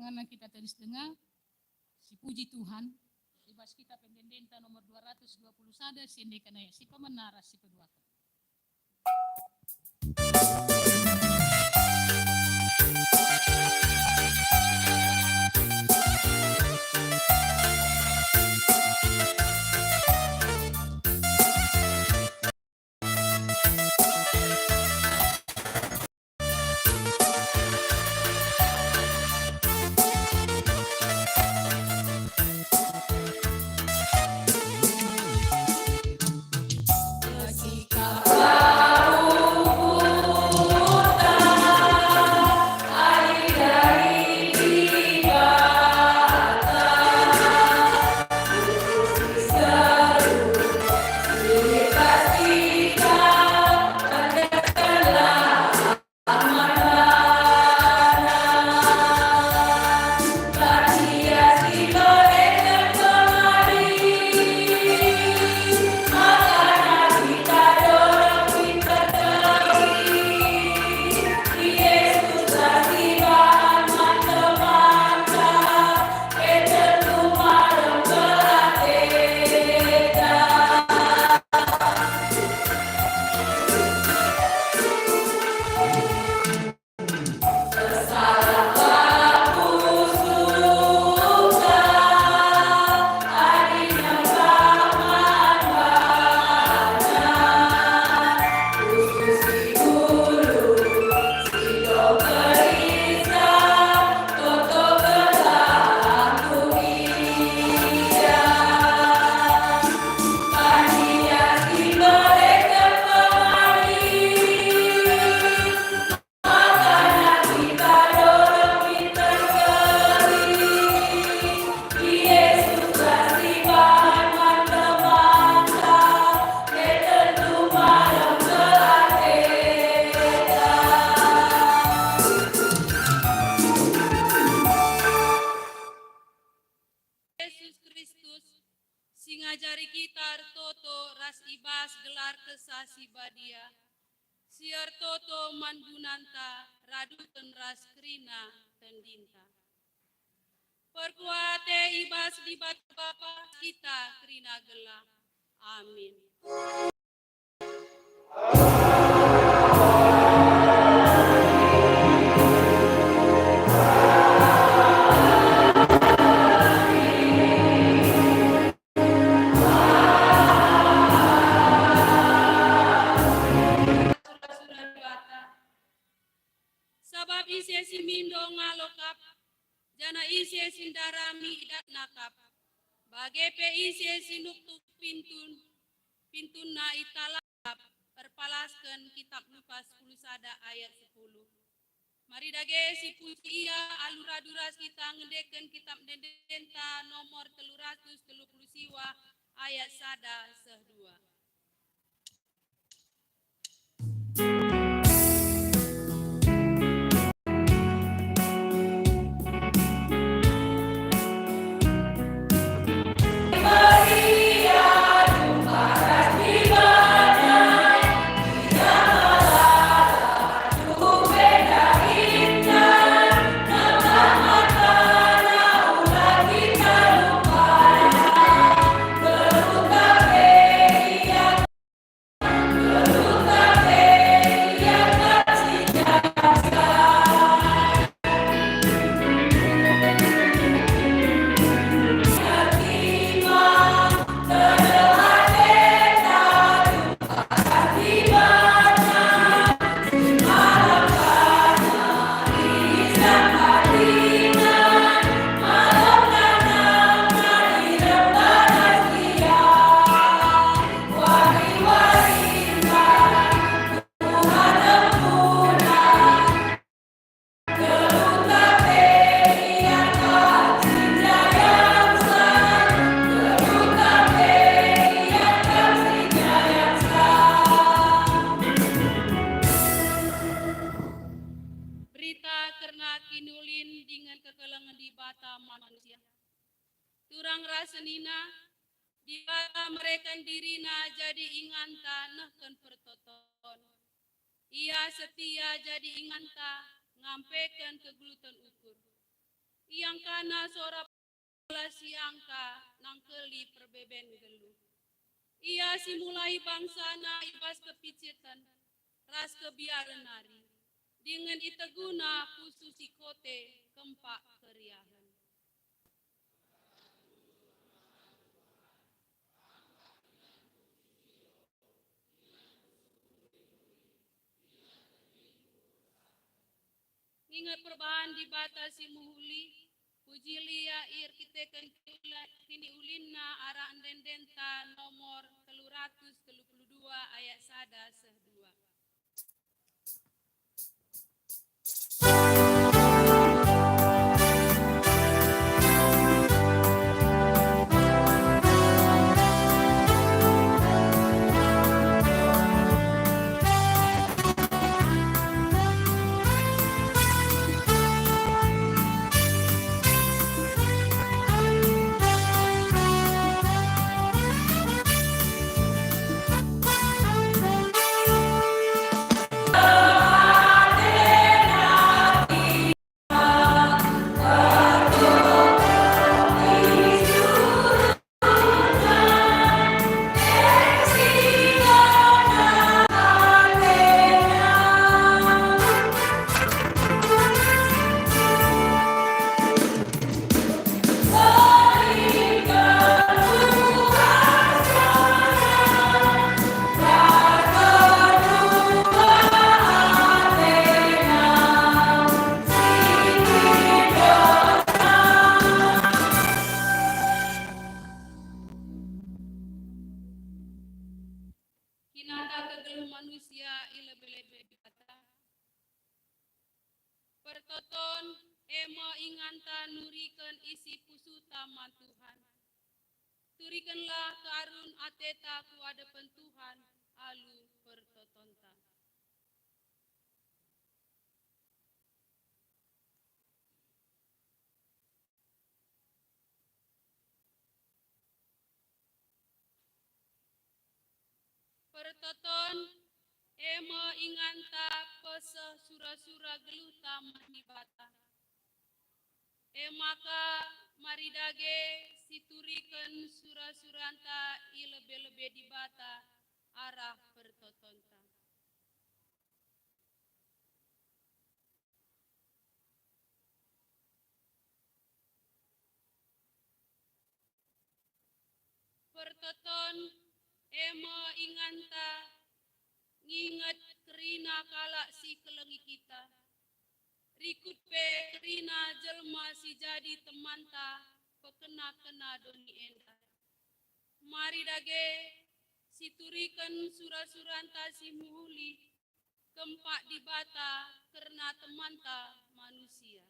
pangana kita tadi setengah, si puji Tuhan, ibas kita pendendenta nomor 221, siendekan ayat si pemenara si kedua. Singajari kita toto ras ibas gelar kesasi badia. Siar toto mandunanta raduken ras krina tendinta. Perkuate ibas di batu bapa kita krina gelah. Amin. Sabab isi simindo ngalokap, jana isi sindarami idat nakap. Bagepe isi sinuktuk pintun na italap, perpalaskan kitab Lukas 10 ayat 10. Mari dage si puji ia aluraduras kita ngedeken kitab dendenta nomor 330 siwa ayat 1-2. Turang rasenina di bata mereka dirina jadi inganta nehken pertoton. Ia setia jadi inganta ngampaikan kegluten ukur. Iyang kana sora siangka nangkeli perbeben gelu. Ia simulai bangsana ibas kepicitan, ras kebiaran nari. Dengan iteguna khusus ikote kempak keriahan. Ingat perubahan di batasi muhuli, puji lia ir kita kini ulinna arah dendenta nomor 332 ayat 1-2. Kinata kegeluh manusia ilebe-lebe dikata. Pertoton ema inganta nurikan isi pusuta Tuhan. Turikanlah karun ateta ku adepan Tuhan alu pertotonta. Pertoton ema inganta pesa sura-sura geluta manibata. Emaka maridage siturikan sura-suranta ilebe-lebe dibata arah pertotonta. Pertoton ema inganta ngingat kerina kalak si kelengi kita. Rikut pe kerina jelma si jadi temanta pekena-kena doni enta. Mari dage siturikan sura-suranta si muhuli kempak dibata karena temanta manusia.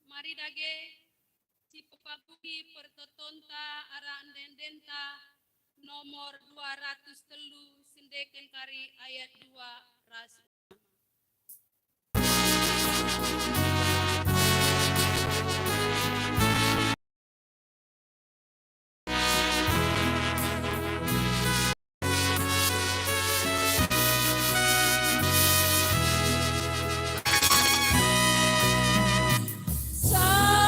Mari dage si pepagui pertotonta arah dendenta nomor 203 sindeken kari ayat 2 ras. Salam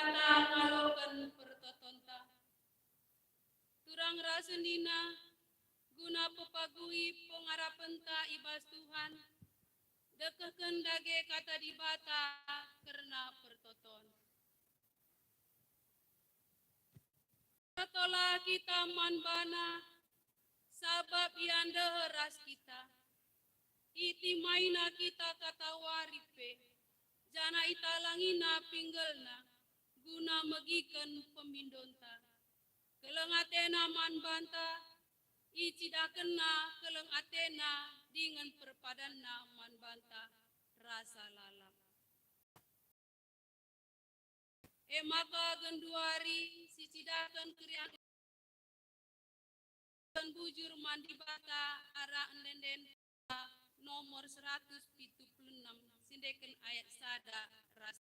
bata ngalokan pertotonta. Turang rasundina guna pepagui pengarapenta ibas Tuhan. Dekehken dage kata di bata karena pertoton. Setelah kita manbana sabab yanda ras kita. Iti maina kita kata waripe. Jana italangina pinggelna guna megiken pemindonta. Keleng atena manbanta icidakena keleng atena dengan perpadanna manbanta rasa lalap. Maka genduari sicidaken krian bujur mandi bata ara endenden nomor 176 sindeken ayat sada ras.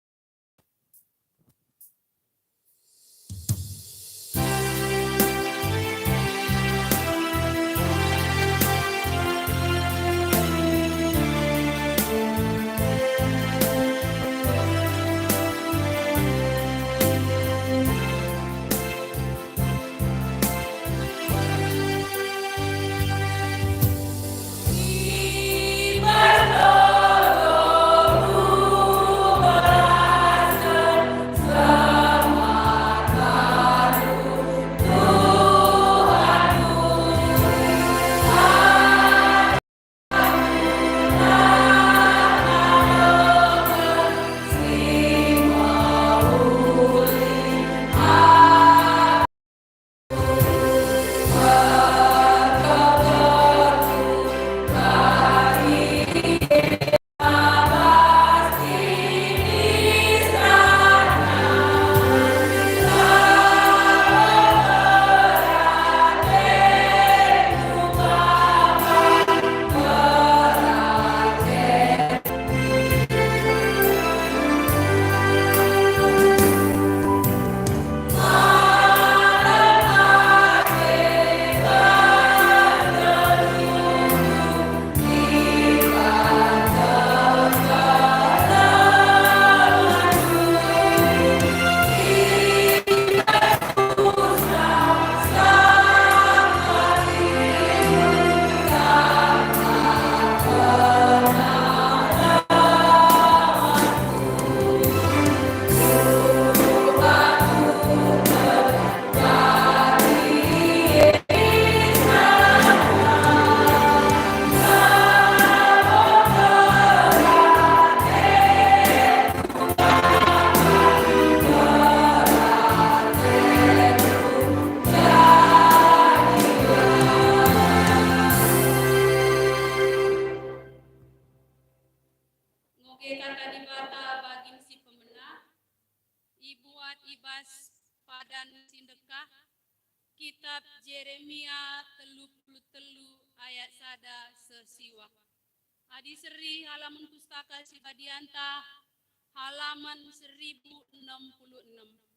Ngoge kata di bata bagin si pemenah, ibuat ibas padan sindekah, kitab Jeremia 33 ayat sada sesiwak. Adi seri halaman pustaka si Badianta halaman 1066.